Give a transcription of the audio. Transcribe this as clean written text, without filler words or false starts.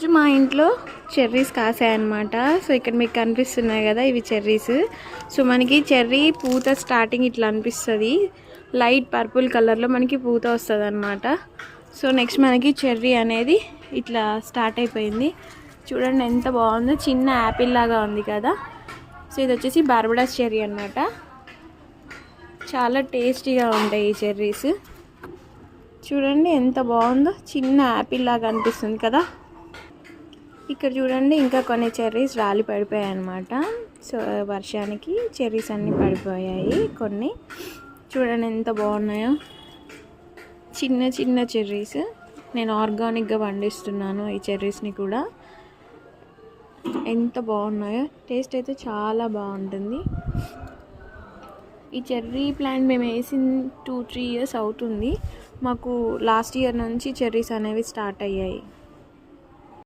ఈరోజు మా ఇంట్లో చెర్రీస్ కాసాయన్నమాట. సో ఇక్కడ మీకు కనిపిస్తున్నాయి కదా, ఇవి చెర్రీస్. సో మనకి చెర్రీ పూత స్టార్టింగ్ ఇట్లా అనిపిస్తుంది, లైట్ పర్పుల్ కలర్లో మనకి పూత వస్తుంది అన్నమాట. సో నెక్స్ట్ మనకి చెర్రీ అనేది ఇట్లా స్టార్ట్ అయిపోయింది. చూడండి ఎంత బాగుందో, చిన్న యాపిల్ లాగా ఉంది కదా. సో ఇది వచ్చేసి బార్బడాస్ చెర్రీ అన్నమాట. చాలా టేస్టీగా ఉంటాయి ఈ చెర్రీస్. చూడండి ఎంత బాగుందో, చిన్న యాపిల్ లాగా అనిపిస్తుంది కదా. ఇక్కడ చూడండి ఇంకా కొన్ని చెర్రీస్ రాలి పడిపోయాయి అన్నమాట. సో వర్షానికి చెర్రీస్ అన్నీ పడిపోయాయి కొన్ని. చూడండి ఎంత బాగున్నాయో, చిన్న చిన్న చెర్రీస్. నేను ఆర్గానిక్గా పండిస్తున్నాను ఈ చెర్రీస్ని కూడా. ఎంత బాగున్నాయో, టేస్ట్ అయితే చాలా బాగుంటుంది. ఈ చెర్రీ ప్లాంట్ మేము వేసిన 2-3 ఇయర్స్ అవుతుంది. మాకు లాస్ట్ ఇయర్ నుంచి చెర్రీస్ అనేవి స్టార్ట్ అయ్యాయి.